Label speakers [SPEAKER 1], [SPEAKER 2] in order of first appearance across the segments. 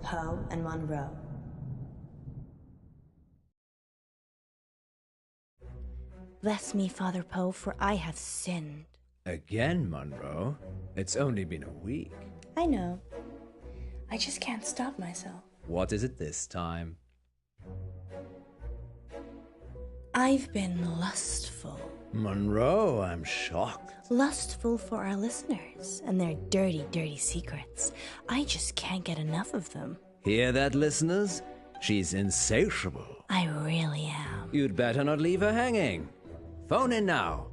[SPEAKER 1] Poe and Monroe. Bless me, Father Poe, for I have sinned.
[SPEAKER 2] Again, Monroe? It's only been a week.
[SPEAKER 1] I know. I just can't stop myself.
[SPEAKER 2] What is it this time?
[SPEAKER 1] I've been lustful.
[SPEAKER 2] Monroe, I'm shocked.
[SPEAKER 1] Lustful for our listeners and their dirty, dirty secrets. I just can't get enough of them.
[SPEAKER 2] Hear that, listeners? She's insatiable.
[SPEAKER 1] I really am.
[SPEAKER 2] You'd better not leave her hanging. Phone in now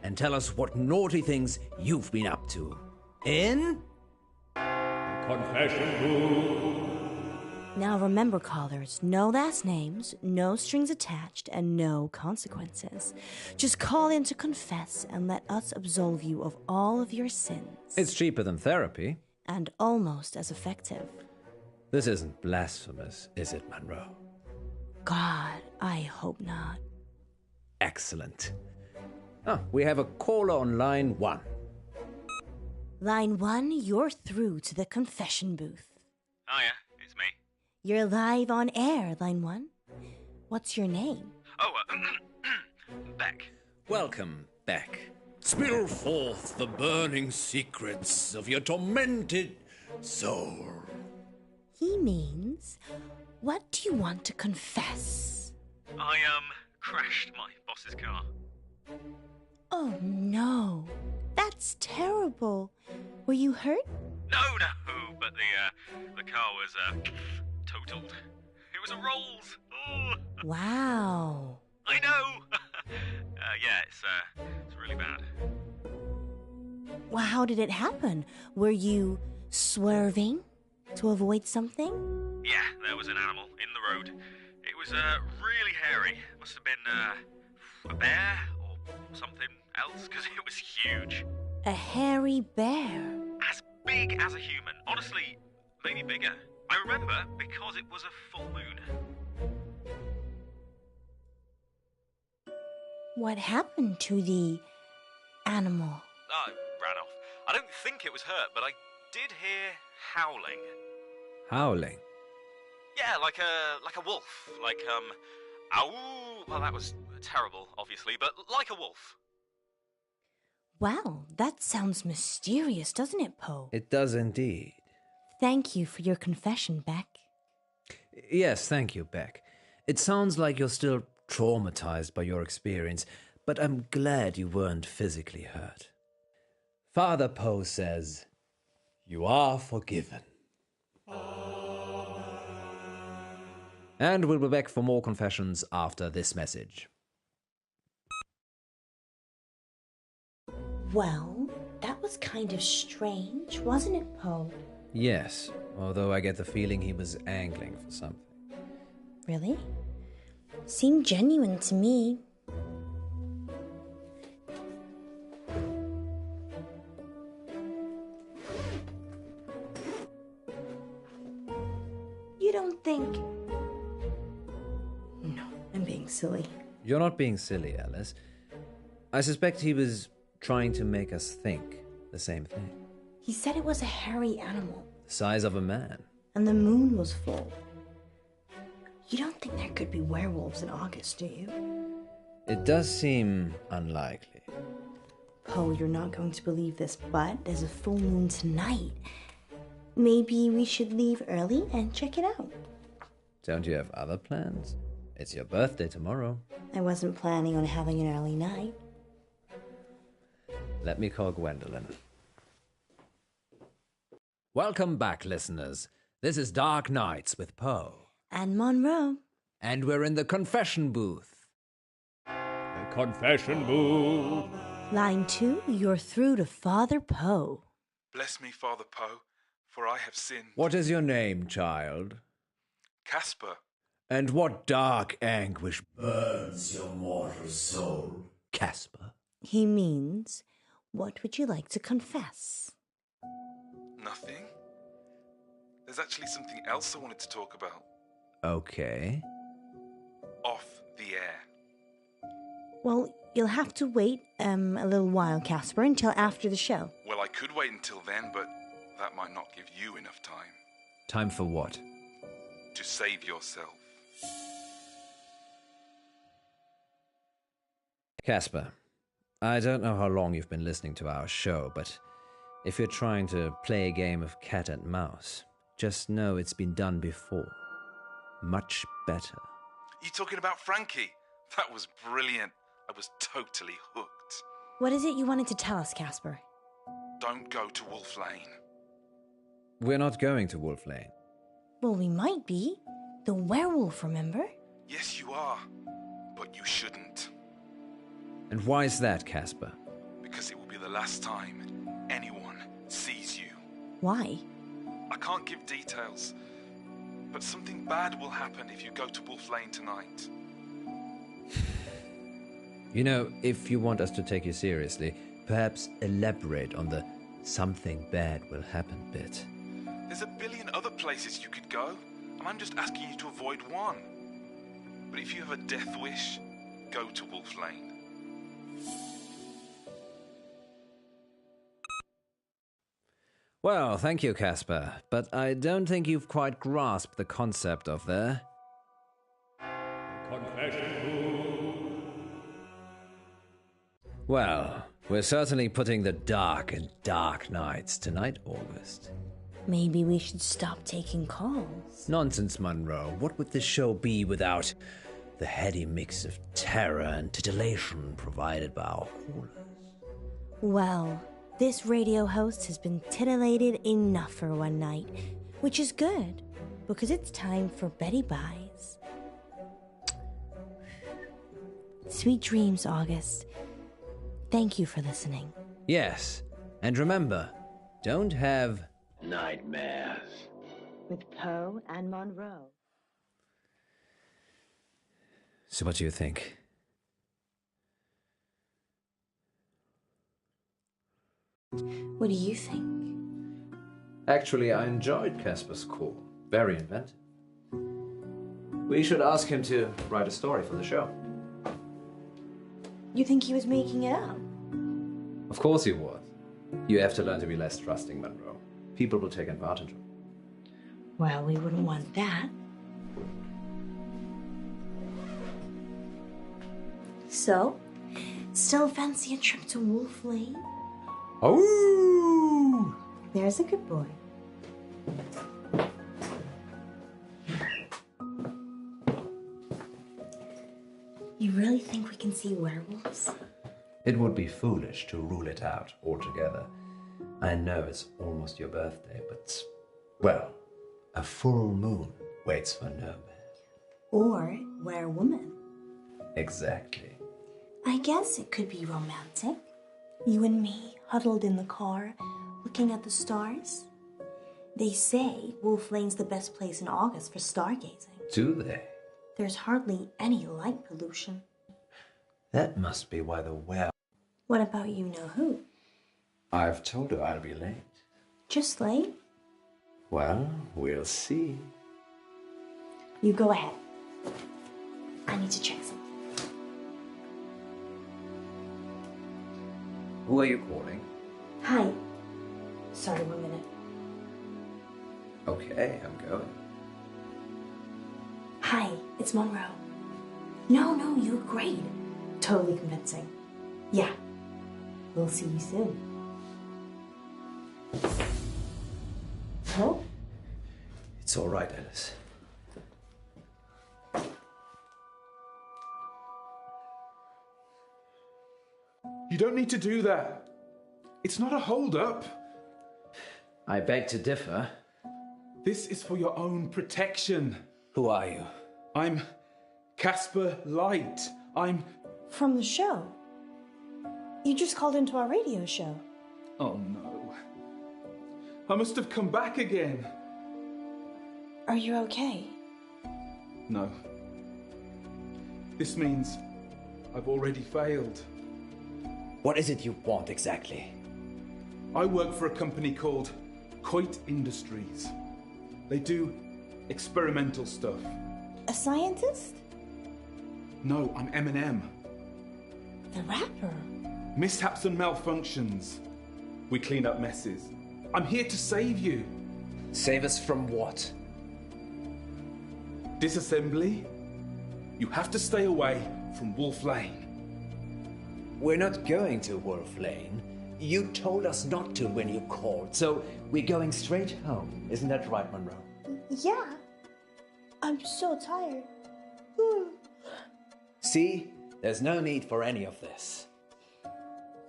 [SPEAKER 2] and tell us what naughty things you've been up to. In?
[SPEAKER 3] Confession booth.
[SPEAKER 1] Now remember, callers, no last names, no strings attached, and no consequences. Just call in to confess and let us absolve you of all of your sins.
[SPEAKER 2] It's cheaper than therapy.
[SPEAKER 1] And almost as effective.
[SPEAKER 2] This isn't blasphemous, is it, Monroe?
[SPEAKER 1] God, I hope not.
[SPEAKER 2] Excellent. We have a caller on line 1.
[SPEAKER 1] Line 1, you're through to the confession booth.
[SPEAKER 4] Hiya, it's me.
[SPEAKER 1] You're live on air, Line 1. What's your name?
[SPEAKER 4] Oh, Beck.
[SPEAKER 2] Welcome, Beck.
[SPEAKER 5] Spill forth the burning secrets of your tormented soul.
[SPEAKER 1] He means, what do you want to confess?
[SPEAKER 4] I, crashed my boss's car.
[SPEAKER 1] Oh, no. That's terrible. Were you hurt?
[SPEAKER 4] No, but the car was, totaled. It was a Rolls. Oh.
[SPEAKER 1] Wow.
[SPEAKER 4] I know. Yeah, it's really bad.
[SPEAKER 1] Well, how did it happen? Were you swerving to avoid something?
[SPEAKER 4] Yeah, there was an animal in the road. It was, really hairy. Must have been, a bear or something else, because it was huge.
[SPEAKER 1] A hairy bear.
[SPEAKER 4] As big as a human. Honestly, maybe bigger. I remember because it was a full moon.
[SPEAKER 1] What happened to the animal?
[SPEAKER 4] It ran off. I don't think it was hurt, but I did hear howling.
[SPEAKER 2] Howling?
[SPEAKER 4] Yeah, like a wolf. Like, ow. Well, that was terrible, obviously, but like a wolf.
[SPEAKER 1] Well, that sounds mysterious, doesn't it, Poe?
[SPEAKER 2] It does indeed.
[SPEAKER 1] Thank you for your confession, Beck.
[SPEAKER 2] Yes, thank you, Beck. It sounds like you're still traumatized by your experience, but I'm glad you weren't physically hurt. Father Poe says, you are forgiven. And we'll be back for more confessions after this message.
[SPEAKER 1] Well, that was kind of strange, wasn't it, Poe?
[SPEAKER 2] Yes, although I get the feeling he was angling for something.
[SPEAKER 1] Really? Seemed genuine to me. You don't think... No, I'm being silly.
[SPEAKER 2] You're not being silly, Alice. I suspect he was trying to make us think the same thing.
[SPEAKER 1] He said it was a hairy animal.
[SPEAKER 2] The size of a man.
[SPEAKER 1] And the moon was full. You don't think there could be werewolves in August, do you?
[SPEAKER 2] It does seem unlikely.
[SPEAKER 1] Poe, you're not going to believe this, but there's a full moon tonight. Maybe we should leave early and check it out.
[SPEAKER 2] Don't you have other plans? It's your birthday tomorrow.
[SPEAKER 1] I wasn't planning on having an early night.
[SPEAKER 2] Let me call Gwendolyn. Welcome back, listeners. This is Dark Nights with Poe.
[SPEAKER 1] And Monroe.
[SPEAKER 2] And we're in the confession booth.
[SPEAKER 3] The confession booth.
[SPEAKER 1] Line 2, you're through to Father Poe.
[SPEAKER 6] Bless me, Father Poe, for I have sinned.
[SPEAKER 2] What is your name, child?
[SPEAKER 6] Casper.
[SPEAKER 2] And what dark anguish burns your mortal soul, Casper?
[SPEAKER 1] He means, what would you like to confess?
[SPEAKER 6] Nothing. There's actually something else I wanted to talk about.
[SPEAKER 2] Okay.
[SPEAKER 6] Off the air.
[SPEAKER 1] Well, you'll have to wait a little while, Casper, until after the show.
[SPEAKER 6] Well, I could wait until then, but that might not give you enough time.
[SPEAKER 2] Time for what?
[SPEAKER 6] to save yourself.
[SPEAKER 2] Casper, I don't know how long you've been listening to our show, but if you're trying to play a game of cat and mouse, just know it's been done before. Much better.
[SPEAKER 6] You talking about Frankie? That was brilliant. I was totally hooked.
[SPEAKER 1] What is it you wanted to tell us, Casper?
[SPEAKER 6] Don't go to Wolf Lane.
[SPEAKER 2] We're not going to Wolf Lane.
[SPEAKER 1] Well, we might be. The werewolf, remember?
[SPEAKER 6] Yes, you are. But you shouldn't.
[SPEAKER 2] And why is that, Casper?
[SPEAKER 6] Because it will be the last time anyone sees you.
[SPEAKER 1] Why?
[SPEAKER 6] I can't give details, but something bad will happen if you go to Wolf Lane tonight.
[SPEAKER 2] You know, if you want us to take you seriously, perhaps elaborate on the something bad will happen bit.
[SPEAKER 6] There's a billion other places you could go, and I'm just asking you to avoid one. But if you have a death wish, go to Wolf Lane.
[SPEAKER 2] Well, thank you, Casper, but I don't think you've quite grasped the concept of the...
[SPEAKER 3] Confession.
[SPEAKER 2] Well, we're certainly putting the dark in dark nights tonight, August.
[SPEAKER 1] Maybe we should stop taking calls.
[SPEAKER 2] Nonsense, Monroe. What would this show be without the heady mix of terror and titillation provided by our callers?
[SPEAKER 1] Well, this radio host has been titillated enough for one night, which is good, because it's time for Betty Buys. Sweet dreams, August. Thank you for listening.
[SPEAKER 2] Yes, and remember, don't have...
[SPEAKER 7] nightmares.
[SPEAKER 1] With Poe and Monroe.
[SPEAKER 2] So what do you think?
[SPEAKER 1] What do you think?
[SPEAKER 2] Actually, I enjoyed Casper's call. Very inventive. We should ask him to write a story for the show.
[SPEAKER 1] You think he was making it up?
[SPEAKER 2] Of course he was. You have to learn to be less trusting, Monroe. People will take advantage of it.
[SPEAKER 1] Well, we wouldn't want that. So, still fancy a trip to Wolf Lane?
[SPEAKER 2] Oh!
[SPEAKER 1] There's a good boy. You really think we can see werewolves?
[SPEAKER 2] It would be foolish to rule it out altogether. I know it's almost your birthday, but, well, a full moon waits for no man.
[SPEAKER 1] Or werewoman?
[SPEAKER 2] Exactly.
[SPEAKER 1] I guess it could be romantic. You and me, huddled in the car, looking at the stars. They say Wolf Lane's the best place in August for stargazing.
[SPEAKER 2] Do they?
[SPEAKER 1] There's hardly any light pollution.
[SPEAKER 2] That must be why the
[SPEAKER 1] What about you know who?
[SPEAKER 2] I've told her I'll be late.
[SPEAKER 1] Just late?
[SPEAKER 2] Well, we'll see.
[SPEAKER 1] You go ahead. I need to check something.
[SPEAKER 2] Who are you calling?
[SPEAKER 1] Hi. Sorry, 1 minute.
[SPEAKER 2] Okay, I'm going.
[SPEAKER 1] Hi, it's Monroe. No, you're great. Totally convincing. Yeah. We'll see you soon. Oh?
[SPEAKER 2] It's all right, Alice.
[SPEAKER 6] You don't need to do that. It's not a hold-up.
[SPEAKER 2] I beg to differ.
[SPEAKER 6] This is for your own protection.
[SPEAKER 2] Who are you?
[SPEAKER 6] I'm Casper Light. I'm...
[SPEAKER 1] From the show. You just called into our radio show.
[SPEAKER 6] Oh no. I must have come back again.
[SPEAKER 1] Are you okay?
[SPEAKER 6] No. This means I've already failed.
[SPEAKER 2] What is it you want exactly?
[SPEAKER 6] I work for a company called Coit Industries. They do experimental stuff.
[SPEAKER 1] A scientist?
[SPEAKER 6] No, I'm M&M.
[SPEAKER 1] The rapper?
[SPEAKER 6] Mishaps and malfunctions. We clean up messes. I'm here to save you.
[SPEAKER 2] Save us from what?
[SPEAKER 6] Disassembly? You have to stay away from Wolf Lane.
[SPEAKER 2] We're not going to Wolf Lane. You told us not to when you called, so we're going straight home. Isn't that right, Monroe?
[SPEAKER 1] Yeah. I'm so tired.
[SPEAKER 2] See? There's no need for any of this.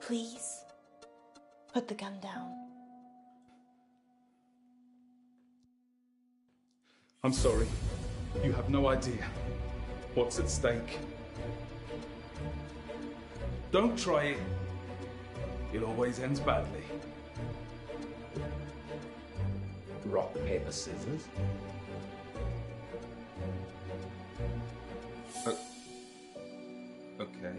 [SPEAKER 1] Please, put the gun down.
[SPEAKER 6] I'm sorry. You have no idea what's at stake. Don't try it. It always ends badly.
[SPEAKER 2] Rock, paper, scissors?
[SPEAKER 6] Okay.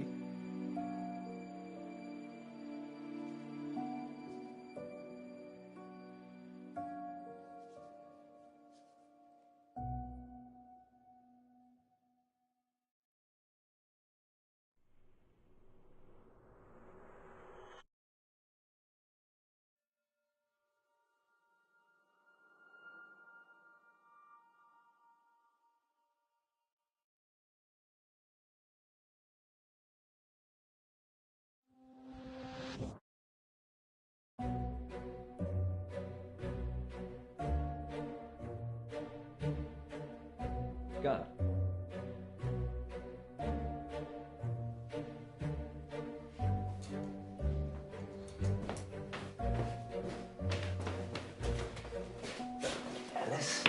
[SPEAKER 2] Gun. Alice?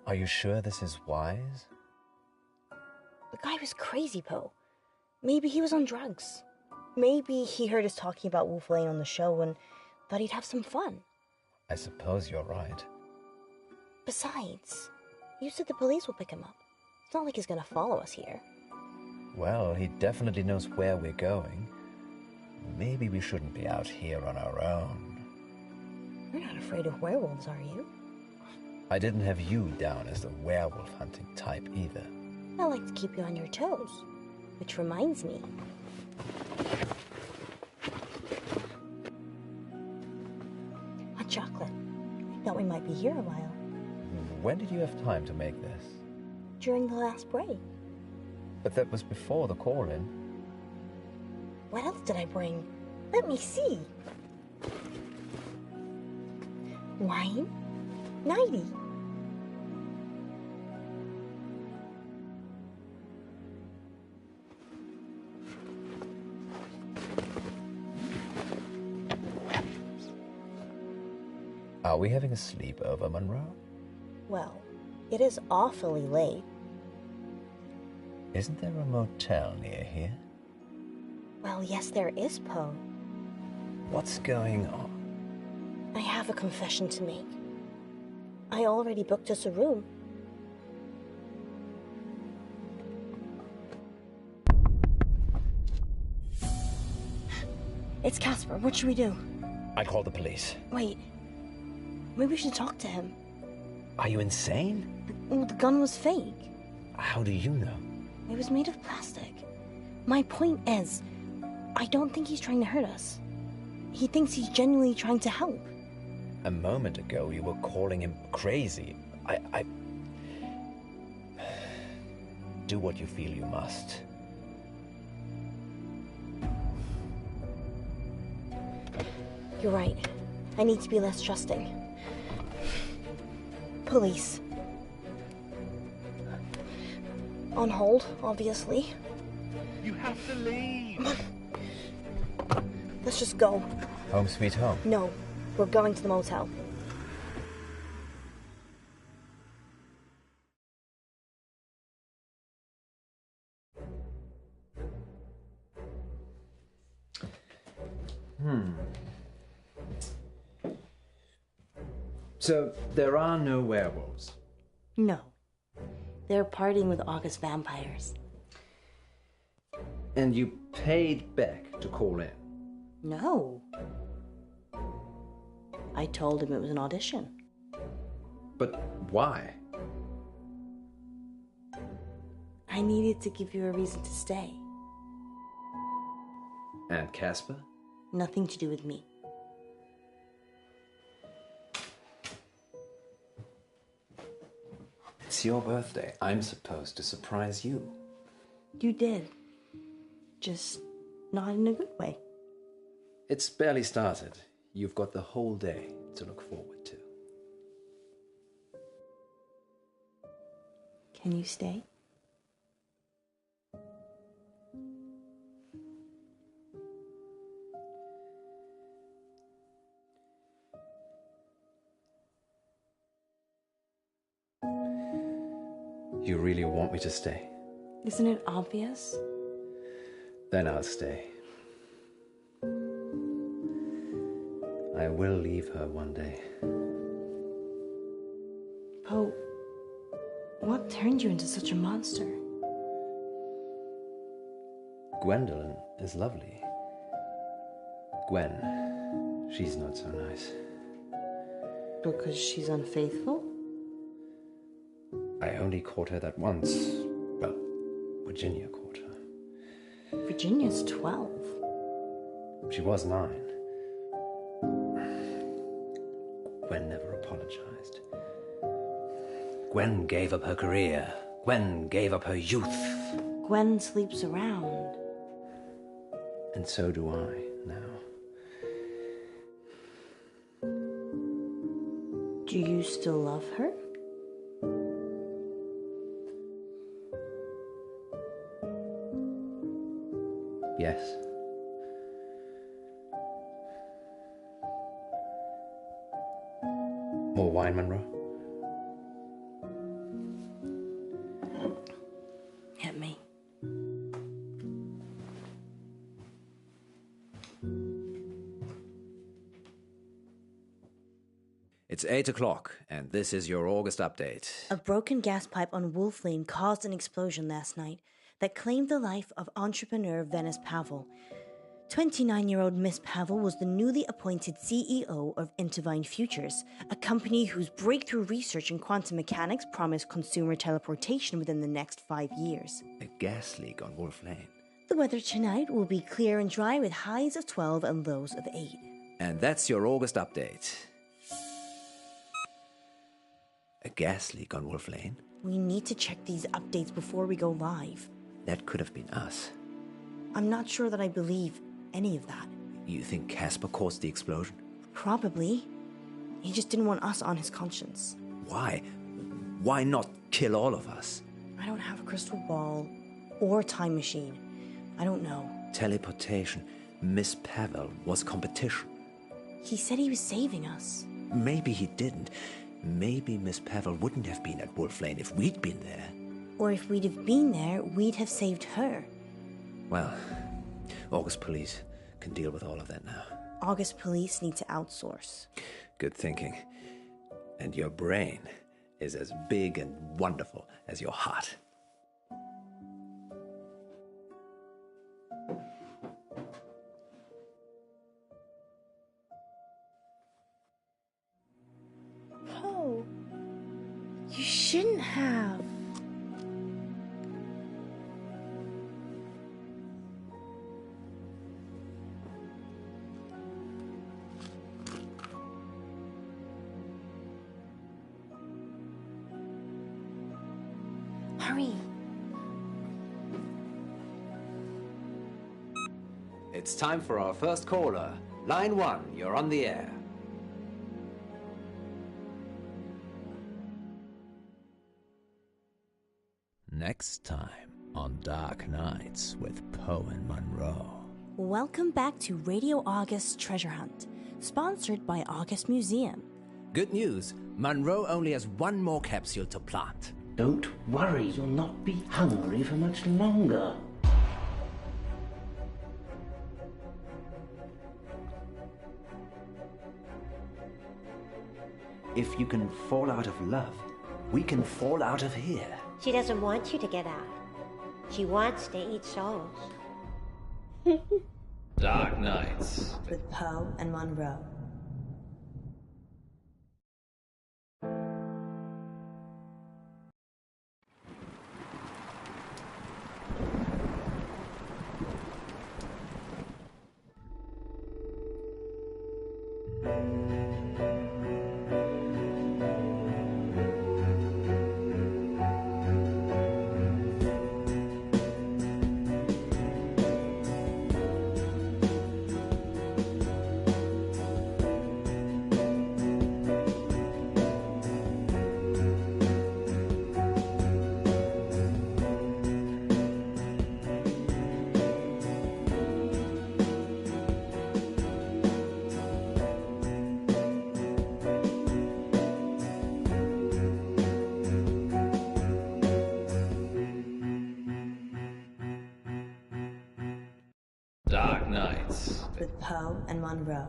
[SPEAKER 2] Are you sure this is wise?
[SPEAKER 1] The guy was crazy, Poe. Maybe he was on drugs. Maybe he heard us talking about Wolf Lane on the show and thought he'd have some fun.
[SPEAKER 2] I suppose you're right.
[SPEAKER 1] Besides, you said the police will pick him up. It's not like he's gonna follow us here.
[SPEAKER 2] Well, he definitely knows where we're going. Maybe we shouldn't be out here on our own.
[SPEAKER 1] You're not afraid of werewolves, are you?
[SPEAKER 2] I didn't have you down as the werewolf hunting type either.
[SPEAKER 1] I like to keep you on your toes. Which reminds me. Hot chocolate. I thought we might be here a while.
[SPEAKER 2] When did you have time to make this?
[SPEAKER 1] During the last break.
[SPEAKER 2] But that was before the call-in.
[SPEAKER 1] What else did I bring? Let me see. Wine? 90.
[SPEAKER 2] Are we having a sleepover, Monroe?
[SPEAKER 1] Well, it is awfully late.
[SPEAKER 2] Isn't there a motel near here?
[SPEAKER 1] Well, yes, there is, Poe.
[SPEAKER 2] What's going on?
[SPEAKER 1] I have a confession to make. I already booked us a room. It's Casper. What should we do?
[SPEAKER 2] I call the police.
[SPEAKER 1] Wait. Maybe we should talk to him.
[SPEAKER 2] Are you insane?
[SPEAKER 1] The gun was fake.
[SPEAKER 2] How do you know?
[SPEAKER 1] It was made of plastic. My point is, I don't think he's trying to hurt us. He thinks he's genuinely trying to help.
[SPEAKER 2] A moment ago, you were calling him crazy. I... Do what you feel you must.
[SPEAKER 1] You're right. I need to be less trusting. Police. On hold, obviously.
[SPEAKER 3] You have to leave.
[SPEAKER 1] Let's just go.
[SPEAKER 2] Home sweet home.
[SPEAKER 1] No, we're going to the motel.
[SPEAKER 2] So, there are no werewolves.
[SPEAKER 1] No. They're partying with August vampires.
[SPEAKER 2] And you paid Beck to call in?
[SPEAKER 1] No. I told him it was an audition.
[SPEAKER 2] But why?
[SPEAKER 1] I needed to give you a reason to stay.
[SPEAKER 2] And Casper?
[SPEAKER 1] Nothing to do with me.
[SPEAKER 2] It's your birthday. I'm supposed to surprise you.
[SPEAKER 1] You did. Just not in a good way.
[SPEAKER 2] It's barely started. You've got the whole day to look forward to.
[SPEAKER 1] Can you stay?
[SPEAKER 2] You really want me to stay?
[SPEAKER 1] Isn't it obvious?
[SPEAKER 2] Then I'll stay. I will leave her one day.
[SPEAKER 1] Poe, what turned you into such a monster?
[SPEAKER 2] Gwendolyn is lovely. Gwen, she's not so nice.
[SPEAKER 1] Because she's unfaithful?
[SPEAKER 2] I only caught her that once. Well, Virginia caught her.
[SPEAKER 1] Virginia's 12.
[SPEAKER 2] She was 9. Gwen never apologized. Gwen gave up her career. Gwen gave up her youth.
[SPEAKER 1] Gwen sleeps around.
[SPEAKER 2] And so do I now.
[SPEAKER 1] Do you still love her?
[SPEAKER 2] Yes. More wine, Monroe?
[SPEAKER 1] Hit me.
[SPEAKER 2] It's 8 o'clock, and this is your August update.
[SPEAKER 1] A broken gas pipe on Wolf Lane caused an explosion last night that claimed the life of entrepreneur Venice Pavel. 29-year-old Miss Pavel was the newly appointed CEO of Intervine Futures, a company whose breakthrough research in quantum mechanics promised consumer teleportation within the next 5 years.
[SPEAKER 2] A gas leak on Wolf Lane.
[SPEAKER 1] The weather tonight will be clear and dry with highs of 12 and lows of 8.
[SPEAKER 2] And that's your August update. A gas leak on Wolf Lane?
[SPEAKER 1] We need to check these updates before we go live.
[SPEAKER 2] That could have been us.
[SPEAKER 1] I'm not sure that I believe any of that.
[SPEAKER 2] You think Casper caused the explosion?
[SPEAKER 1] Probably. He just didn't want us on his conscience.
[SPEAKER 2] Why? Why not kill all of us?
[SPEAKER 1] I don't have a crystal ball or a time machine. I don't know.
[SPEAKER 2] Teleportation. Miss Pavel was competition.
[SPEAKER 1] He said he was saving us.
[SPEAKER 2] Maybe he didn't. Maybe Miss Pavel wouldn't have been at Wolf Lane if we'd been there.
[SPEAKER 1] Or if we'd have been there, we'd have saved her.
[SPEAKER 2] Well, August police can deal with all of that now.
[SPEAKER 1] August police need to outsource.
[SPEAKER 2] Good thinking. And your brain is as big and wonderful as your heart.
[SPEAKER 1] Oh, you shouldn't have. Hurry.
[SPEAKER 2] It's time for our first caller. Line 1, you're on the air. Next time on Dark Nights with Poe and Monroe.
[SPEAKER 1] Welcome back to Radio August Treasure Hunt, sponsored by August Museum.
[SPEAKER 2] Good news, Monroe only has one more capsule to plant.
[SPEAKER 7] Don't worry, you'll not be hungry for much longer.
[SPEAKER 2] If you can fall out of love, we can fall out of here.
[SPEAKER 8] She doesn't want you to get out. She wants to eat souls.
[SPEAKER 2] Dark Nights.
[SPEAKER 1] With Poe and Monroe.
[SPEAKER 5] dark nights.
[SPEAKER 1] with Poe and Monroe.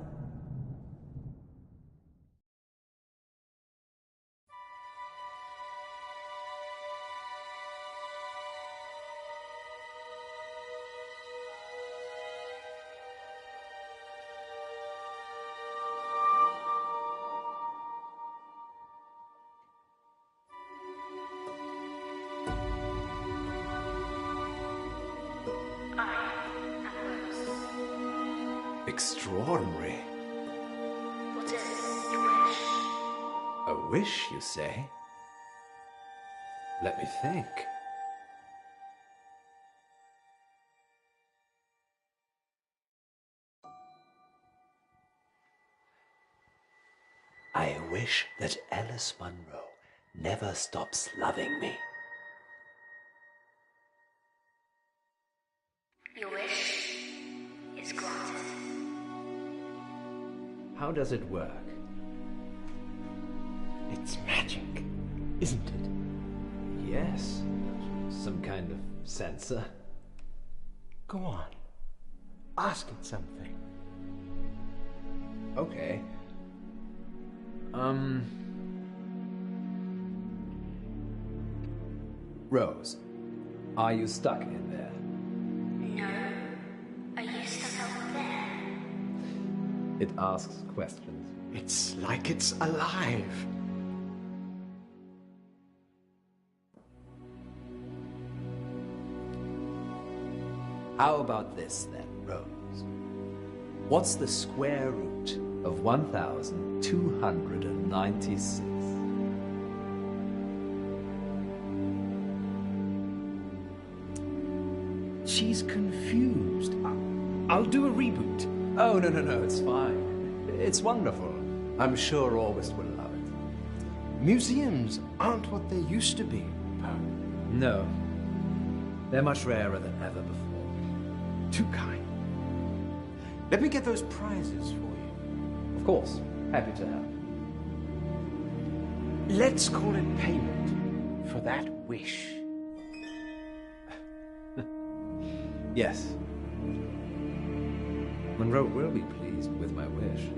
[SPEAKER 2] Extraordinary.
[SPEAKER 9] What is your wish?
[SPEAKER 2] A wish, you say? Let me think. I wish that Alice Munro never stops loving me.
[SPEAKER 9] Your wish is granted.
[SPEAKER 2] How does it work?
[SPEAKER 7] It's magic, isn't it?
[SPEAKER 2] Yes. Some kind of sensor.
[SPEAKER 7] Go on. Ask it something.
[SPEAKER 2] Okay. Rose, are you stuck in there?
[SPEAKER 9] No. Are you stuck out there?
[SPEAKER 2] It asks questions.
[SPEAKER 7] It's like it's alive.
[SPEAKER 2] How about this then, Rose? What's the square root of 1,296?
[SPEAKER 7] She's confused. I'll do a reboot.
[SPEAKER 2] Oh, no, it's fine. It's wonderful. I'm sure August will love it.
[SPEAKER 7] Museums aren't what they used to be, Poe.
[SPEAKER 2] No. They're much rarer than ever before.
[SPEAKER 7] Too kind. Let me get those prizes for you.
[SPEAKER 2] Of course. Happy to help.
[SPEAKER 7] Let's call it payment for that wish.
[SPEAKER 2] Yes. Monroe will be pleased with my wish.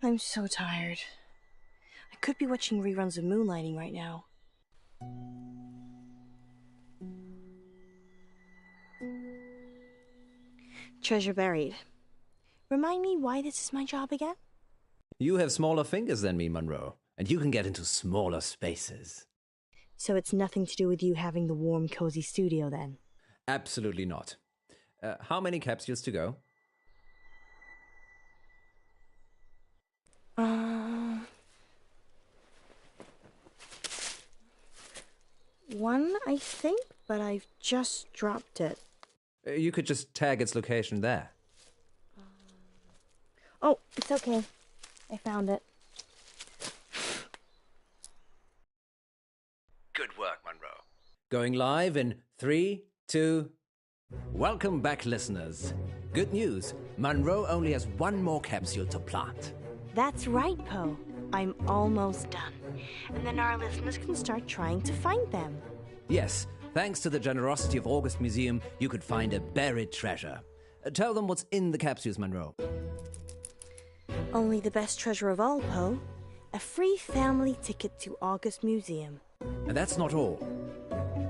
[SPEAKER 1] I'm so tired. I could be watching reruns of Moonlighting right now. Treasure buried. Remind me why this is my job again?
[SPEAKER 2] You have smaller fingers than me, Monroe, and you can get into smaller spaces.
[SPEAKER 1] So it's nothing to do with you having the warm, cozy studio then?
[SPEAKER 2] Absolutely not. How many capsules to go?
[SPEAKER 1] One, I think, but I've just dropped it.
[SPEAKER 2] You could just tag its location there.
[SPEAKER 1] Oh, it's okay. I found it.
[SPEAKER 2] Good work, Monroe. Going live in 3, 2... Welcome back, listeners. Good news. Monroe only has one more capsule to plant.
[SPEAKER 1] That's right, Poe. I'm almost done. And then our listeners can start trying to find them.
[SPEAKER 2] Yes, thanks to the generosity of August Museum, you could find a buried treasure. Tell them what's in the capsules, Monroe.
[SPEAKER 1] Only the best treasure of all, Poe. A free family ticket to August Museum.
[SPEAKER 2] And that's not all.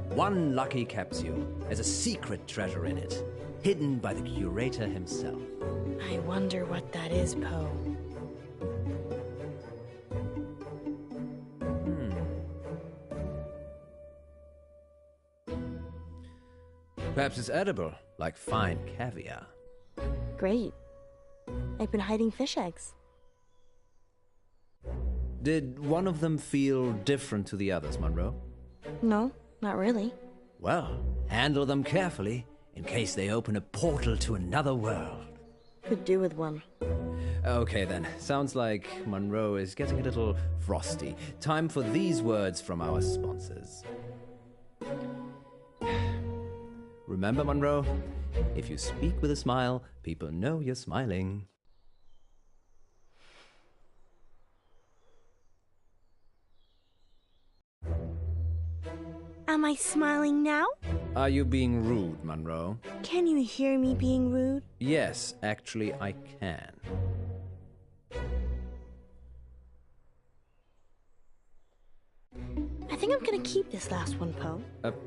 [SPEAKER 2] One lucky capsule has a secret treasure in it, hidden by the curator himself.
[SPEAKER 1] I wonder what that is, Poe.
[SPEAKER 2] Perhaps it's edible, like fine caviar.
[SPEAKER 1] Great. I've been hiding fish eggs.
[SPEAKER 2] Did one of them feel different to the others, Monroe?
[SPEAKER 1] No, not really.
[SPEAKER 2] Well, handle them carefully, in case they open a portal to another world.
[SPEAKER 1] Could do with one.
[SPEAKER 2] Okay then, sounds like Monroe is getting a little frosty. Time for these words from our sponsors. Remember, Monroe, if you speak with a smile, people know you're smiling.
[SPEAKER 1] Am I smiling now?
[SPEAKER 2] Are you being rude, Monroe?
[SPEAKER 1] Can you hear me being rude?
[SPEAKER 2] Yes, actually, I can.
[SPEAKER 1] I think I'm gonna keep this last one, Poe.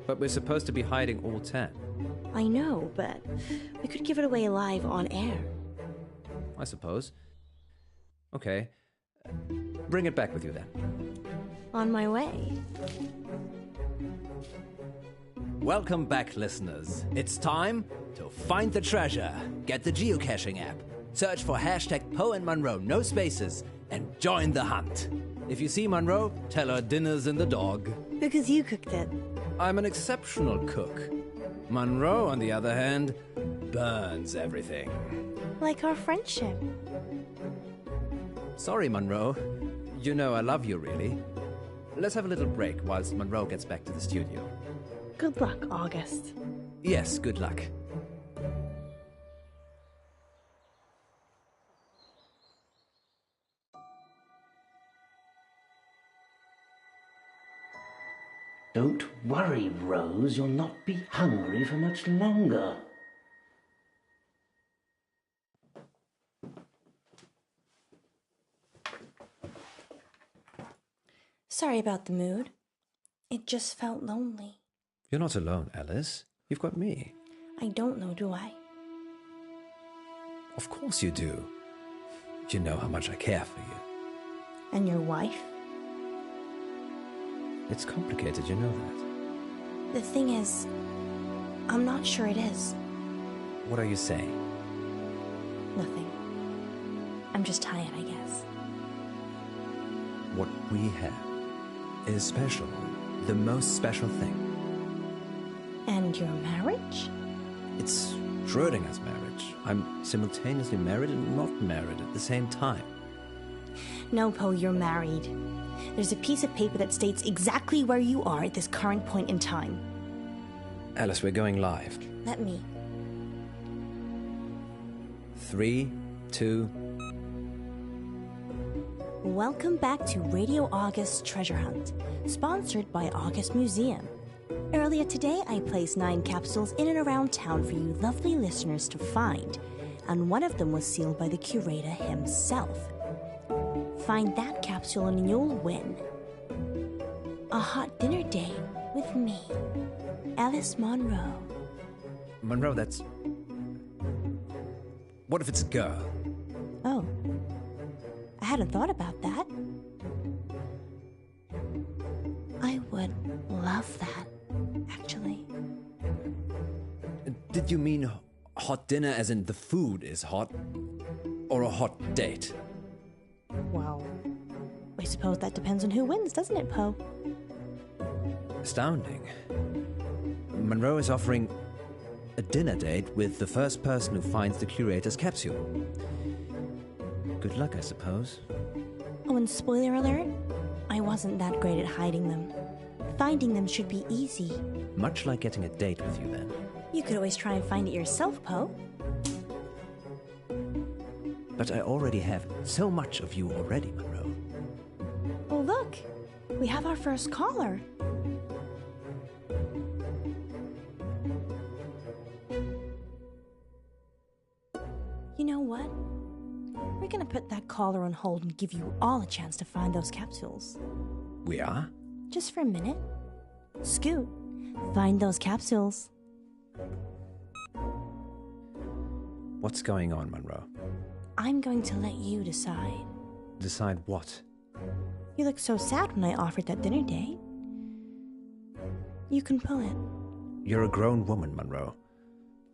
[SPEAKER 2] But we're supposed to be hiding all 10.
[SPEAKER 1] I know, but we could give it away live on air.
[SPEAKER 2] I suppose. Okay. Bring it back with you then.
[SPEAKER 1] On my way.
[SPEAKER 2] Welcome back, listeners. It's time to find the treasure. Get the geocaching app. Search for hashtag Poe and Monroe, no spaces, and join the hunt. If you see Monroe, tell her dinner's in the dog.
[SPEAKER 1] Because you cooked it.
[SPEAKER 2] I'm an exceptional cook. Monroe, on the other hand, burns everything.
[SPEAKER 1] Like our friendship.
[SPEAKER 2] Sorry, Monroe. You know I love you, really. Let's have a little break whilst Monroe gets back to the studio.
[SPEAKER 1] Good luck, August.
[SPEAKER 2] Yes, good luck.
[SPEAKER 10] Don't worry, Rose. You'll not be hungry for much longer.
[SPEAKER 1] Sorry about the mood. It just felt lonely.
[SPEAKER 2] You're not alone, Alice. You've got me.
[SPEAKER 1] I don't know, do I?
[SPEAKER 2] Of course you do. You know how much I care for you.
[SPEAKER 1] And your wife?
[SPEAKER 2] It's complicated, you know that.
[SPEAKER 1] The thing is, I'm not sure it is.
[SPEAKER 2] What are you saying?
[SPEAKER 1] Nothing. I'm just tired, I guess.
[SPEAKER 2] What we have is special. The most special thing.
[SPEAKER 1] And your marriage?
[SPEAKER 2] It's Schrodinger's marriage. I'm simultaneously married and not married at the same time.
[SPEAKER 1] No, Poe, you're married. There's a piece of paper that states exactly where you are at this current point in time.
[SPEAKER 2] Alice, we're going live.
[SPEAKER 1] Let me.
[SPEAKER 2] 3, 2...
[SPEAKER 1] Welcome back to Radio August Treasure Hunt, sponsored by August Museum. Earlier today, I placed 9 capsules in and around town for you lovely listeners to find, and one of them was sealed by the curator himself. Find that capsule and you'll win a hot dinner date with me, Alice Monroe.
[SPEAKER 2] Monroe, that's... What if it's a girl?
[SPEAKER 1] Oh, I hadn't thought about that. I would love that, actually.
[SPEAKER 2] Did you mean hot dinner as in the food is hot? Or a hot date?
[SPEAKER 1] Well, I suppose that depends on who wins, doesn't it, Poe?
[SPEAKER 2] Astounding. Monroe is offering a dinner date with the first person who finds the curator's capsule. Good luck, I suppose.
[SPEAKER 1] Oh, and spoiler alert, I wasn't that great at hiding them. Finding them should be easy.
[SPEAKER 2] Much like getting a date with you, then.
[SPEAKER 1] You could always try and find it yourself, Poe.
[SPEAKER 2] But I already have so much of you already, Monroe.
[SPEAKER 1] Oh, look! We have our first caller. You know what? We're gonna put that caller on hold and give you all a chance to find those capsules.
[SPEAKER 2] We are?
[SPEAKER 1] Just for a minute. Scoot, find those capsules.
[SPEAKER 2] What's going on, Monroe?
[SPEAKER 1] I'm going to let you decide.
[SPEAKER 2] Decide what?
[SPEAKER 1] You looked so sad when I offered that dinner date. You can pull it.
[SPEAKER 2] You're a grown woman, Monroe.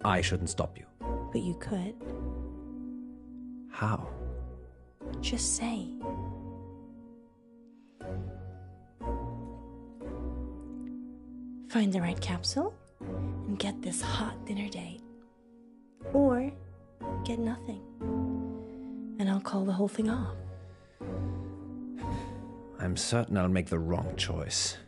[SPEAKER 2] I shouldn't stop you.
[SPEAKER 1] But you could.
[SPEAKER 2] How?
[SPEAKER 1] Just say. Find the right capsule and get this hot dinner date. Or get nothing. And I'll call the whole thing off.
[SPEAKER 2] I'm certain I'll make the wrong choice.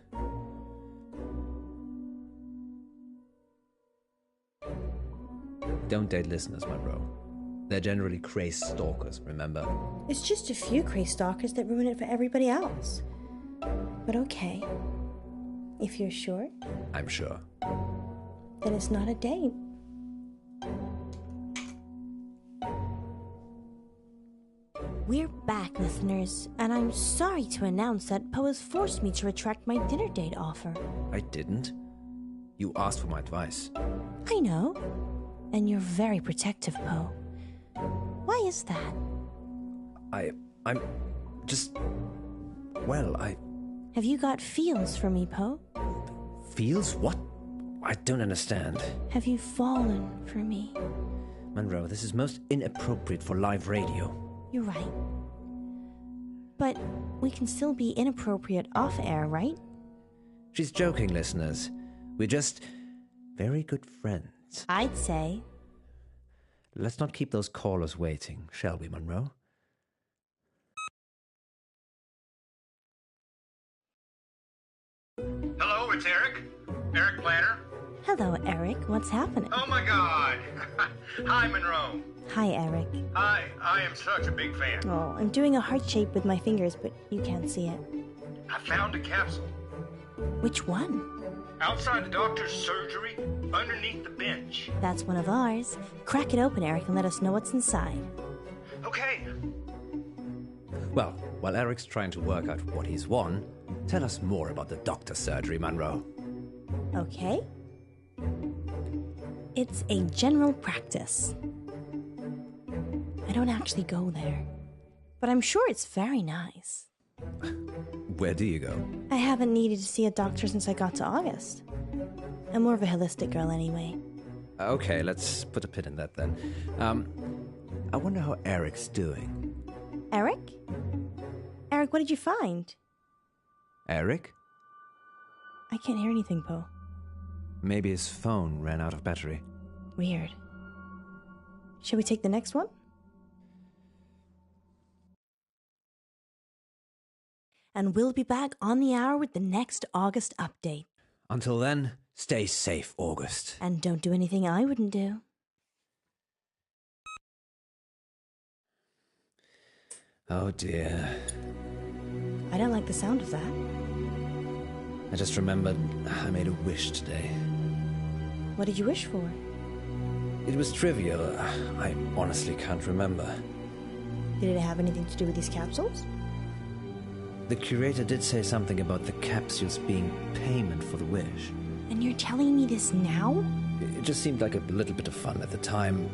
[SPEAKER 2] Don't date listeners, Monroe. They're generally crazed stalkers, remember?
[SPEAKER 1] It's just a few crazed stalkers that ruin it for everybody else. But okay. If you're sure,
[SPEAKER 2] I'm sure.
[SPEAKER 1] then it's not a date. We're back, listeners, and I'm sorry to announce that Poe has forced me to retract my dinner date offer.
[SPEAKER 2] I didn't. You asked for my advice.
[SPEAKER 1] I know. And you're very protective, Poe. Why is that?
[SPEAKER 2] I'm just... Well,
[SPEAKER 1] Have you got feels for me, Poe?
[SPEAKER 2] Feels? What? I don't understand.
[SPEAKER 1] Have you fallen for me?
[SPEAKER 2] Monroe, this is most inappropriate for live radio.
[SPEAKER 1] You're right. But we can still be inappropriate off-air, right?
[SPEAKER 2] She's joking, listeners. We're just very good friends.
[SPEAKER 1] I'd say.
[SPEAKER 2] Let's not keep those callers waiting, shall we, Monroe?
[SPEAKER 3] Hello, it's Eric. Eric Planner.
[SPEAKER 1] Hello, Eric. What's happening?
[SPEAKER 3] Oh my God. Hi, Monroe.
[SPEAKER 1] Hi, Eric.
[SPEAKER 3] Hi, I am such a big fan.
[SPEAKER 1] Oh, I'm doing a heart shape with my fingers, but you can't see it.
[SPEAKER 3] I found a capsule.
[SPEAKER 1] Which one?
[SPEAKER 3] Outside the doctor's surgery, underneath the bench.
[SPEAKER 1] That's one of ours. Crack it open, Eric, and let us know what's inside.
[SPEAKER 3] Okay.
[SPEAKER 2] Well, while Eric's trying to work out what he's won, tell us more about the doctor's surgery, Monroe.
[SPEAKER 1] Okay. It's a general practice. I don't actually go there, but I'm sure it's very nice.
[SPEAKER 2] Where do you go?
[SPEAKER 1] I haven't needed to see a doctor since I got to August. I'm more of a holistic girl anyway.
[SPEAKER 2] Okay, let's put a pin in that then. I wonder how Eric's doing.
[SPEAKER 1] Eric? Eric, what did you find?
[SPEAKER 2] Eric?
[SPEAKER 1] I can't hear anything, Poe.
[SPEAKER 2] Maybe his phone ran out of battery.
[SPEAKER 1] Weird. Shall we take the next one? And we'll be back on the hour with the next August update.
[SPEAKER 2] Until then, stay safe, August.
[SPEAKER 1] And don't do anything I wouldn't do.
[SPEAKER 2] Oh dear.
[SPEAKER 1] I don't like the sound of that.
[SPEAKER 2] I just remembered I made a wish today.
[SPEAKER 1] What did you wish for?
[SPEAKER 2] It was trivial. I honestly can't remember.
[SPEAKER 1] Did it have anything to do with these capsules?
[SPEAKER 2] The curator did say something about the capsules being payment for the wish.
[SPEAKER 1] And you're telling me this now?
[SPEAKER 2] It just seemed like a little bit of fun at the time.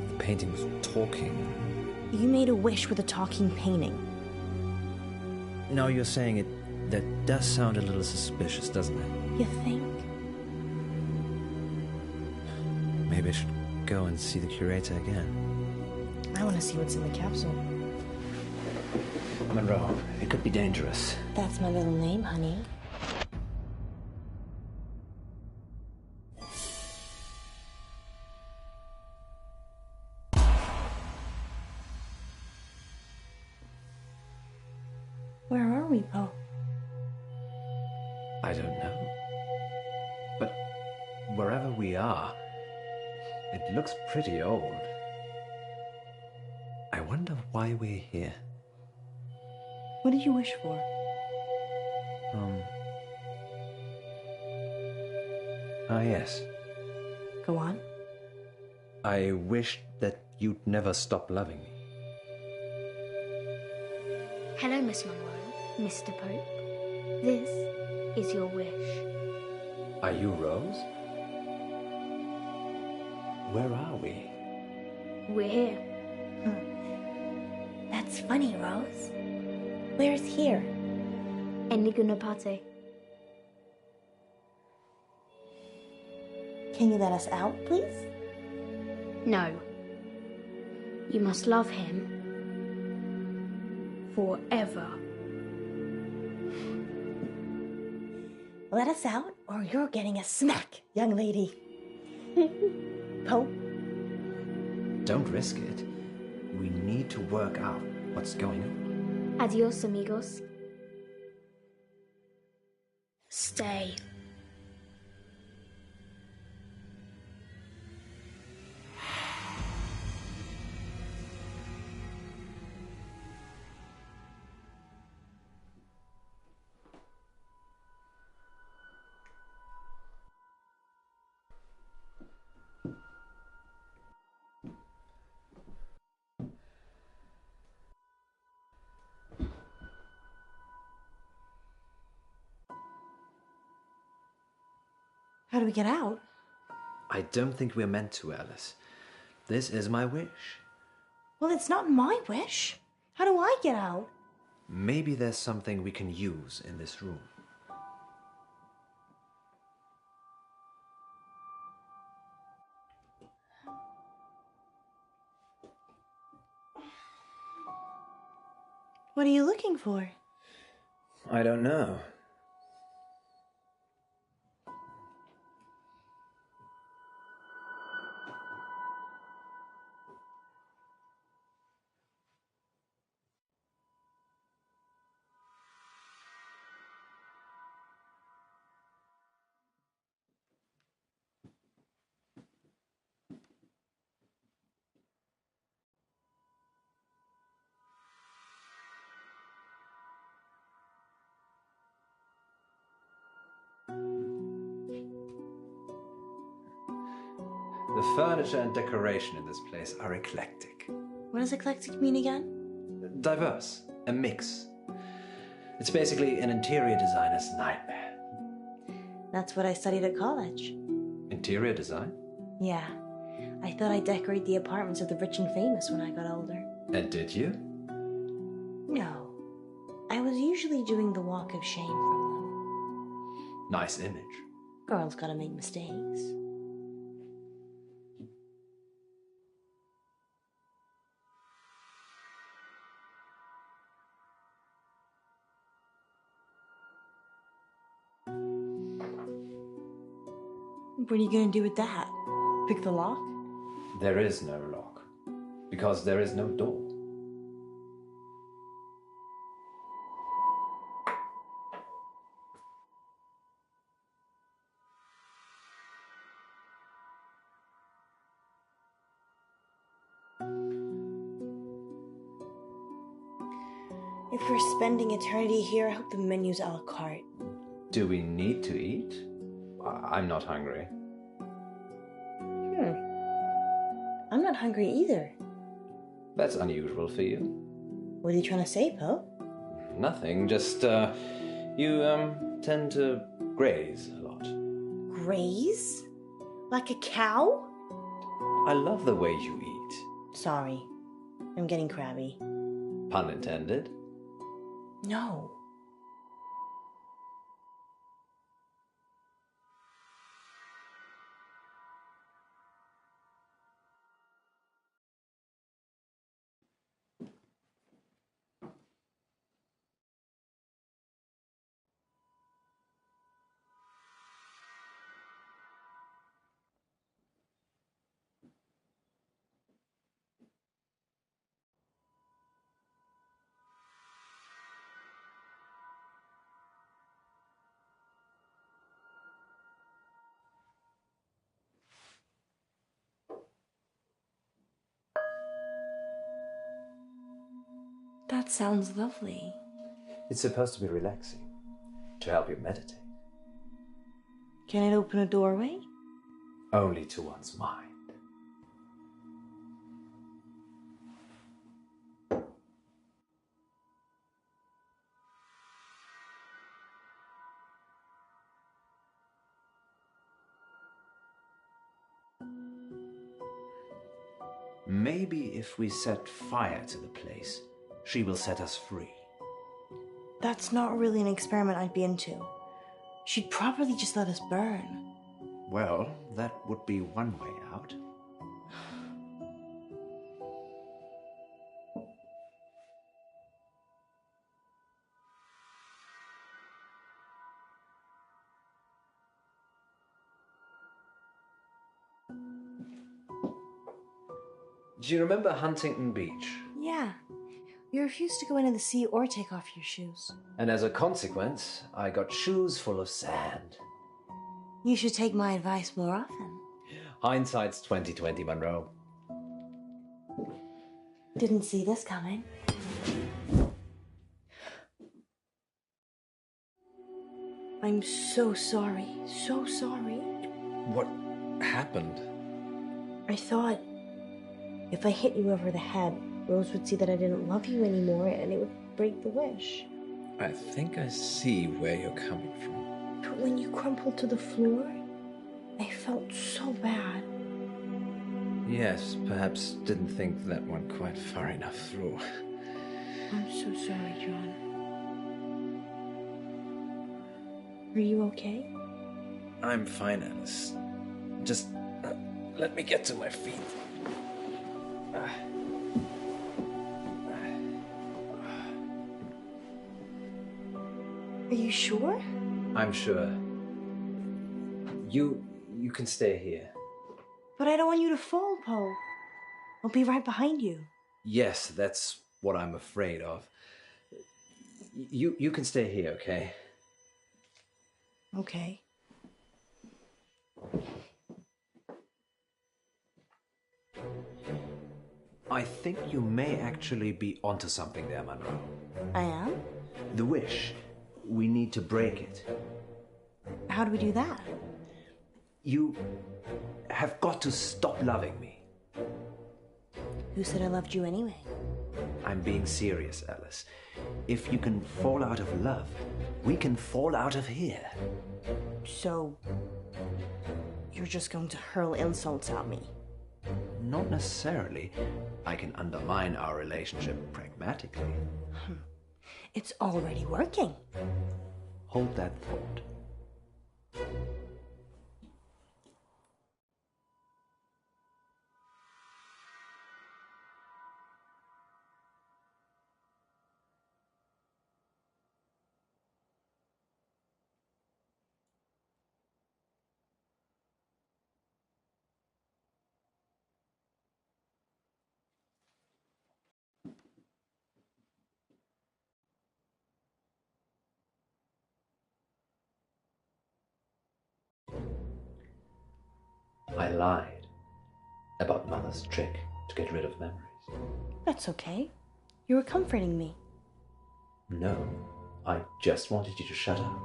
[SPEAKER 2] The painting was talking.
[SPEAKER 1] You made a wish with a talking painting.
[SPEAKER 2] Now you're saying it, that does sound a little suspicious, doesn't it?
[SPEAKER 1] You think?
[SPEAKER 2] Maybe I should go and see the curator again.
[SPEAKER 1] I want to see what's in the capsule.
[SPEAKER 2] Monroe, it could be dangerous.
[SPEAKER 1] That's my middle name, honey. Where are we, Poe?
[SPEAKER 2] I don't know. But wherever we are, it looks pretty old. I wonder why we're here.
[SPEAKER 1] What did you wish for?
[SPEAKER 2] Yes.
[SPEAKER 1] Go on.
[SPEAKER 2] I wished that you'd never stop loving me.
[SPEAKER 9] Hello, Miss Monroe, Mr. Pope. This is your wish.
[SPEAKER 2] Are you Rose? Where are we?
[SPEAKER 9] We're here.
[SPEAKER 1] That's funny, Rose. Where's here?
[SPEAKER 9] Enigunapate.
[SPEAKER 1] Can you let us out, please?
[SPEAKER 9] No. You must love him forever.
[SPEAKER 1] Let us out, or you're getting a smack, young lady. Pope?
[SPEAKER 2] Don't risk it. We need to work out what's going on.
[SPEAKER 9] Adios, amigos. Stay.
[SPEAKER 1] How do we get out?
[SPEAKER 2] I don't think we're meant to, Alice. This is my wish.
[SPEAKER 1] Well, it's not my wish. How do I get out?
[SPEAKER 2] Maybe there's something we can use in this room.
[SPEAKER 1] What are you looking for?
[SPEAKER 2] I don't know. The furniture and decoration in this place are eclectic.
[SPEAKER 1] What does eclectic mean again?
[SPEAKER 2] Diverse. A mix. It's basically an interior designer's nightmare.
[SPEAKER 1] That's what I studied at college.
[SPEAKER 2] Interior design?
[SPEAKER 1] Yeah. I thought I'd decorate the apartments of the rich and famous when I got older.
[SPEAKER 2] And did you?
[SPEAKER 1] No. I was usually doing the walk of shame from them.
[SPEAKER 2] Nice image.
[SPEAKER 1] Girls gotta make mistakes. What are you gonna do with that? Pick the lock?
[SPEAKER 2] There is no lock. Because there is no door.
[SPEAKER 1] If we're spending eternity here, I hope the menu's a la carte.
[SPEAKER 2] Do we need to eat? I'm not hungry.
[SPEAKER 1] I'm not hungry either.
[SPEAKER 2] That's unusual for you.
[SPEAKER 1] What are you trying to say, Poe?
[SPEAKER 2] Nothing, just, you, tend to graze a lot.
[SPEAKER 1] Graze? Like a cow?
[SPEAKER 2] I love the way you eat.
[SPEAKER 1] Sorry. I'm getting crabby.
[SPEAKER 2] Pun intended.
[SPEAKER 1] No. That sounds lovely.
[SPEAKER 2] It's supposed to be relaxing. To help you meditate.
[SPEAKER 1] Can it open a doorway?
[SPEAKER 2] Only to one's mind. Maybe if we set fire to the place, she will set us free.
[SPEAKER 1] That's not really an experiment I'd be into. She'd probably just let us burn.
[SPEAKER 2] Well, that would be one way out. Do you remember Huntington Beach?
[SPEAKER 1] Yeah. You refused to go into the sea or take off your shoes.
[SPEAKER 2] And as a consequence, I got shoes full of sand.
[SPEAKER 1] You should take my advice more often.
[SPEAKER 2] Hindsight's 20/20, Monroe.
[SPEAKER 1] Didn't see this coming. I'm so sorry. So sorry.
[SPEAKER 5] What happened?
[SPEAKER 1] I thought if I hit you over the head, Rose would see that I didn't love you anymore and it would break the wish.
[SPEAKER 5] I think I see where you're coming from.
[SPEAKER 1] But when you crumpled to the floor, I felt so bad.
[SPEAKER 5] Yes, perhaps didn't think that went quite far enough through.
[SPEAKER 1] I'm so sorry, John. Are you okay?
[SPEAKER 5] I'm fine, Alice. Just let me get to my feet.
[SPEAKER 1] Are you sure?
[SPEAKER 2] I'm sure. You can stay here.
[SPEAKER 1] But I don't want you to fall, Poe. I'll be right behind you.
[SPEAKER 2] Yes, that's what I'm afraid of. You can stay here, okay?
[SPEAKER 1] Okay.
[SPEAKER 2] I think you may actually be onto something there, Monroe.
[SPEAKER 1] I am?
[SPEAKER 2] The wish. We need to break it.
[SPEAKER 1] How do we do that?
[SPEAKER 2] You have got to stop loving me.
[SPEAKER 1] Who said I loved you anyway?
[SPEAKER 2] I'm being serious, Alice. If you can fall out of love, we can fall out of here.
[SPEAKER 1] So, you're just going to hurl insults at me?
[SPEAKER 2] Not necessarily. I can undermine our relationship pragmatically.
[SPEAKER 1] It's already working.
[SPEAKER 2] Hold that thought. I lied about Mother's trick to get rid of memories.
[SPEAKER 1] That's okay. You were comforting me.
[SPEAKER 2] No, I just wanted you to shut up.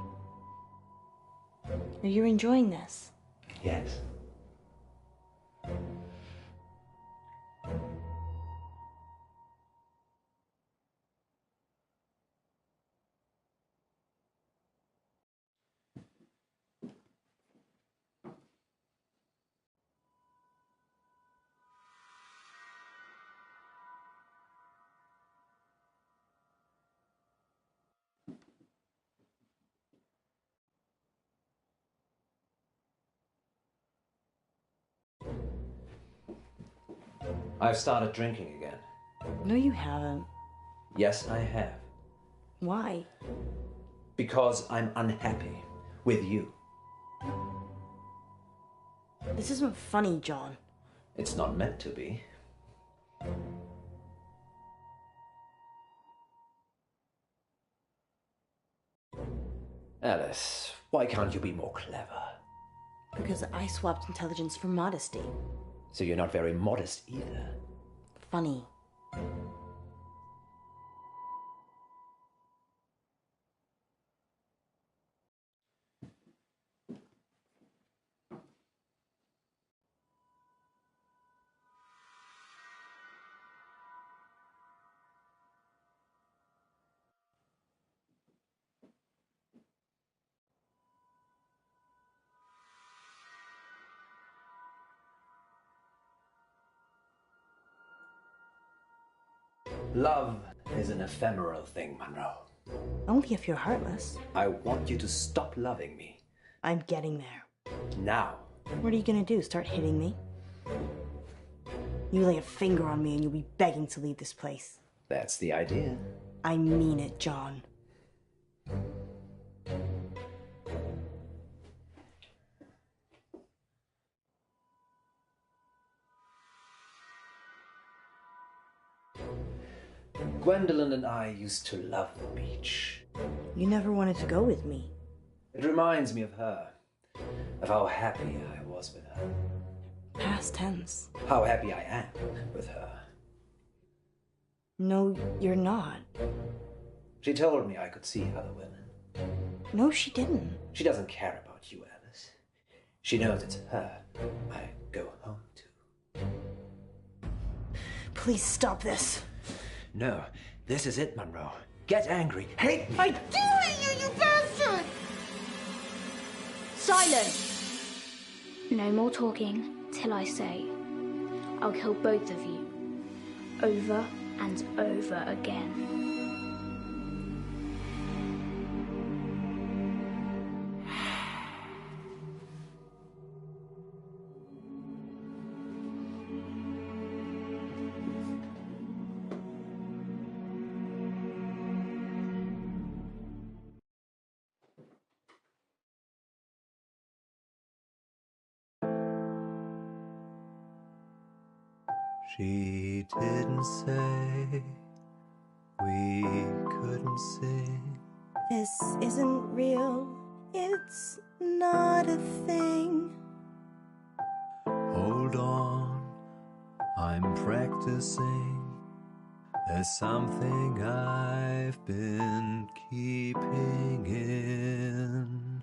[SPEAKER 1] Are you enjoying this?
[SPEAKER 2] Yes. I've started drinking again.
[SPEAKER 1] No, you haven't.
[SPEAKER 2] Yes, I have.
[SPEAKER 1] Why?
[SPEAKER 2] Because I'm unhappy with you.
[SPEAKER 1] This isn't funny, John.
[SPEAKER 2] It's not meant to be. Alice, why can't you be more clever?
[SPEAKER 1] Because I swapped intelligence for modesty.
[SPEAKER 2] So you're not very modest either.
[SPEAKER 1] Funny.
[SPEAKER 2] Love is an ephemeral thing, Monroe.
[SPEAKER 1] Only if you're heartless.
[SPEAKER 2] I want you to stop loving me.
[SPEAKER 1] I'm getting there.
[SPEAKER 2] Now.
[SPEAKER 1] What are you gonna do, start hitting me? You lay a finger on me and you'll be begging to leave this place.
[SPEAKER 2] That's the idea.
[SPEAKER 1] I mean it, John.
[SPEAKER 2] Gwendolyn and I used to love the beach.
[SPEAKER 1] You never wanted to go with me.
[SPEAKER 2] It reminds me of her, of how happy I was with her.
[SPEAKER 1] Past tense.
[SPEAKER 2] How happy I am with her.
[SPEAKER 1] No, you're not.
[SPEAKER 2] She told me I could see other women.
[SPEAKER 1] No, she didn't.
[SPEAKER 2] She doesn't care about you, Alice. She knows it's her I go home to.
[SPEAKER 1] Please stop this.
[SPEAKER 2] No, this is it, Monroe. Get angry. Hate me.
[SPEAKER 1] I do hate you bastard! Silence!
[SPEAKER 9] No more talking till I say. I'll kill both of you. Over and over again.
[SPEAKER 11] She didn't say we couldn't sing.
[SPEAKER 1] This isn't real. It's not a thing.
[SPEAKER 11] Hold on, I'm practicing. There's something I've been keeping in.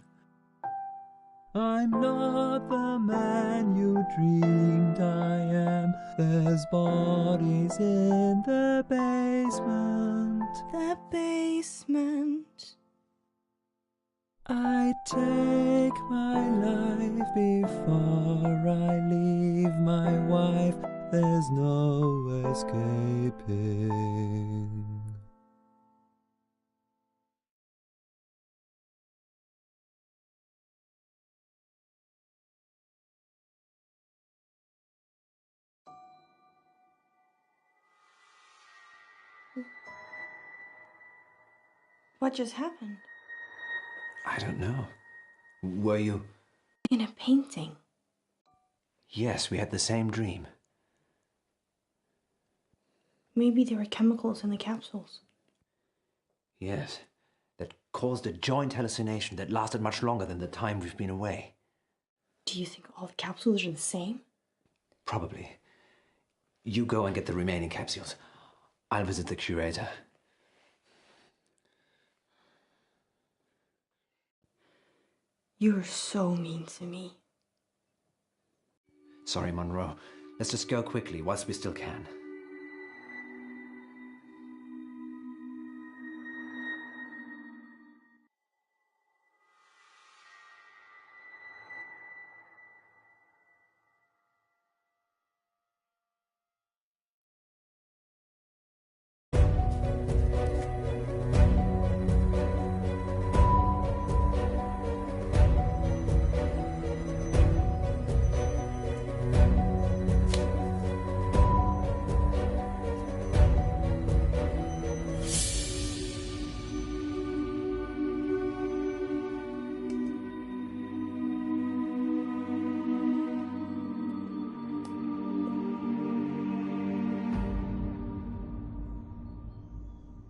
[SPEAKER 11] I'm not the man you dreamed I am. There's bodies in the basement.
[SPEAKER 1] The basement.
[SPEAKER 11] I take my life before I leave my wife. There's no escaping.
[SPEAKER 1] What just happened?
[SPEAKER 2] I don't know. Were you?
[SPEAKER 1] In a painting.
[SPEAKER 2] Yes, we had the same dream.
[SPEAKER 1] Maybe there were chemicals in the capsules.
[SPEAKER 2] Yes, that caused a joint hallucination that lasted much longer than the time we've been away.
[SPEAKER 1] Do you think all the capsules are the same?
[SPEAKER 2] Probably. You go and get the remaining capsules. I'll visit the curator.
[SPEAKER 1] You're so mean to me.
[SPEAKER 2] Sorry, Monroe. Let's just go quickly whilst we still can.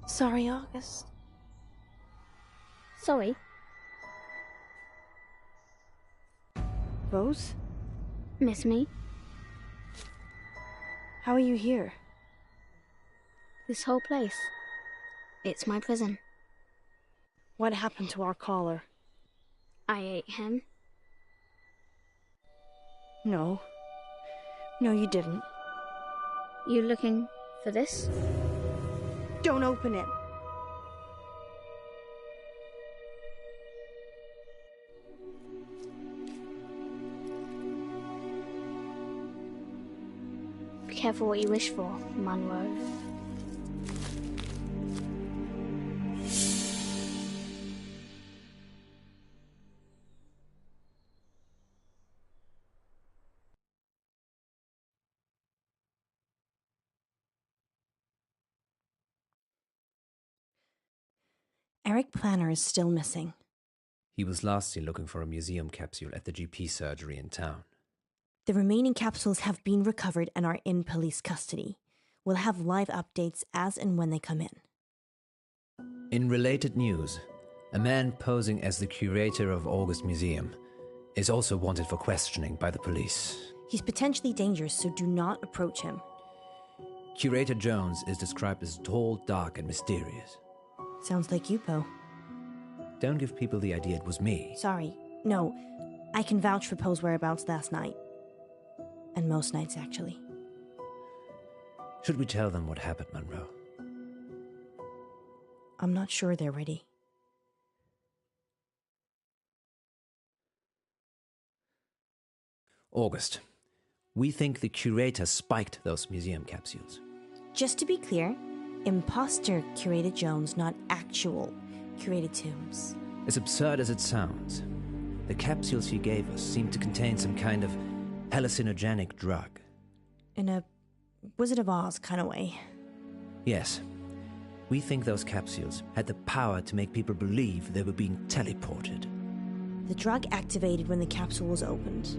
[SPEAKER 1] Sorry, August.
[SPEAKER 9] Sorry.
[SPEAKER 1] Rose?
[SPEAKER 9] Miss me?
[SPEAKER 1] How are you here?
[SPEAKER 9] This whole place. It's my prison.
[SPEAKER 1] What happened to our caller?
[SPEAKER 9] I ate him.
[SPEAKER 1] No. No, you didn't.
[SPEAKER 9] You looking for this?
[SPEAKER 1] Don't open it.
[SPEAKER 9] Be careful what you wish for, Monroe.
[SPEAKER 1] Eric Planner is still missing.
[SPEAKER 2] He was last seen looking for a museum capsule at the GP surgery in town.
[SPEAKER 1] The remaining capsules have been recovered and are in police custody. We'll have live updates as and when they come in.
[SPEAKER 2] In related news, a man posing as the curator of August Museum is also wanted for questioning by the police.
[SPEAKER 1] He's potentially dangerous, so do not approach him.
[SPEAKER 2] Curator Jones is described as tall, dark, and mysterious.
[SPEAKER 1] Sounds like you, Poe.
[SPEAKER 2] Don't give people the idea it was me.
[SPEAKER 1] Sorry. No, I can vouch for Poe's whereabouts last night. And most nights, actually.
[SPEAKER 2] Should we tell them what happened, Monroe?
[SPEAKER 1] I'm not sure they're ready.
[SPEAKER 2] August, we think the curator spiked those museum capsules.
[SPEAKER 1] Just to be clear, imposter curated Jones, not actual curated Toombs.
[SPEAKER 2] As absurd as it sounds, the capsules he gave us seemed to contain some kind of hallucinogenic drug.
[SPEAKER 1] In a Wizard of Oz kind of way.
[SPEAKER 2] Yes. We think those capsules had the power to make people believe they were being teleported.
[SPEAKER 1] The drug activated when the capsule was opened.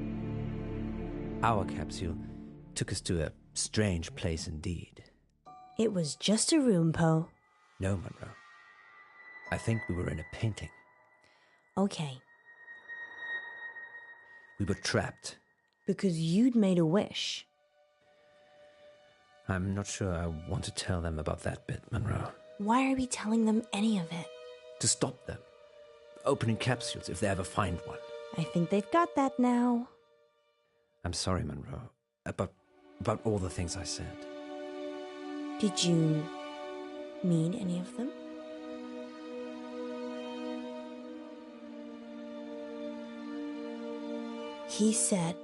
[SPEAKER 2] Our capsule took us to a strange place indeed.
[SPEAKER 1] It was just a room, Poe.
[SPEAKER 2] No, Monroe. I think we were in a painting.
[SPEAKER 1] Okay.
[SPEAKER 2] We were trapped.
[SPEAKER 1] Because you'd made a wish.
[SPEAKER 2] I'm not sure I want to tell them about that bit, Monroe.
[SPEAKER 1] Why are we telling them any of it?
[SPEAKER 2] To stop them. Opening capsules if they ever find one.
[SPEAKER 1] I think they've got that now.
[SPEAKER 2] I'm sorry, Monroe, about all the things I said.
[SPEAKER 1] Did you mean any of them? He said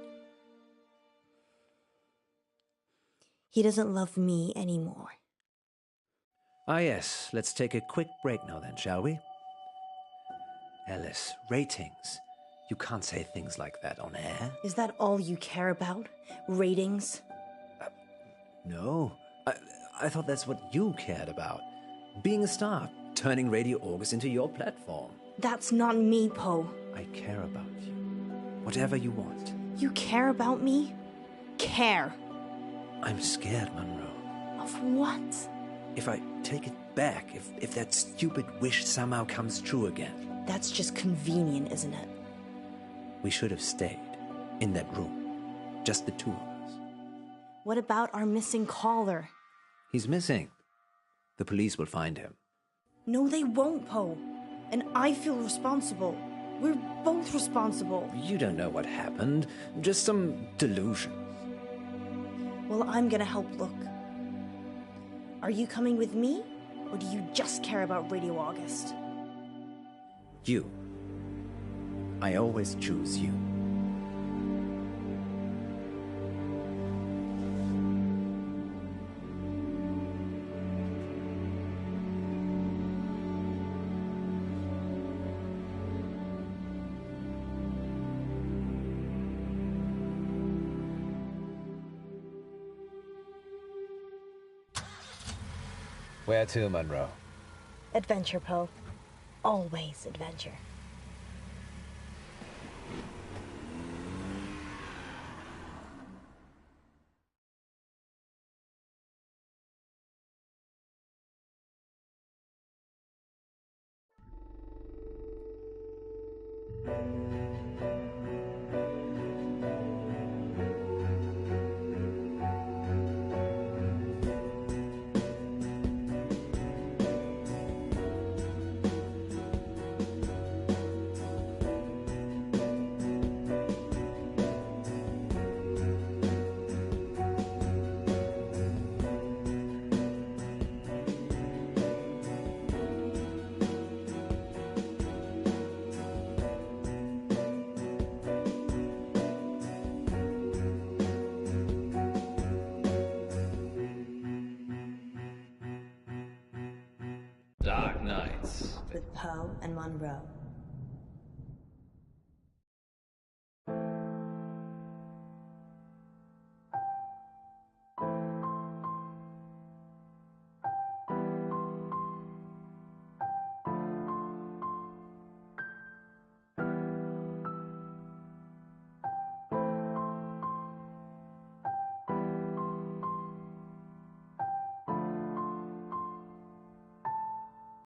[SPEAKER 1] he doesn't love me anymore.
[SPEAKER 2] Ah, yes. Let's take a quick break now then, shall we? Alice, ratings. You can't say things like that on air.
[SPEAKER 1] Is that all you care about? Ratings?
[SPEAKER 2] No. I thought that's what you cared about. Being a star, turning Radio August into your platform.
[SPEAKER 1] That's not me, Poe.
[SPEAKER 2] I care about you. Whatever you want.
[SPEAKER 1] You care about me? Care.
[SPEAKER 2] I'm scared, Monroe.
[SPEAKER 1] Of what?
[SPEAKER 2] If I take it back, if that stupid wish somehow comes true again.
[SPEAKER 1] That's just convenient, isn't it?
[SPEAKER 2] We should have stayed in that room. Just the two of us.
[SPEAKER 1] What about our missing caller?
[SPEAKER 2] He's missing. The police will find him.
[SPEAKER 1] No, they won't, Poe. And I feel responsible. We're both responsible.
[SPEAKER 2] You don't know what happened. Just some delusions.
[SPEAKER 1] Well, I'm gonna help look. Are you coming with me? Or do you just care about Radio August?
[SPEAKER 2] You. I always choose you. Where to, Monroe?
[SPEAKER 1] Adventure, Poe. Always adventure.
[SPEAKER 2] Dark Nights
[SPEAKER 1] With Poe and Monroe.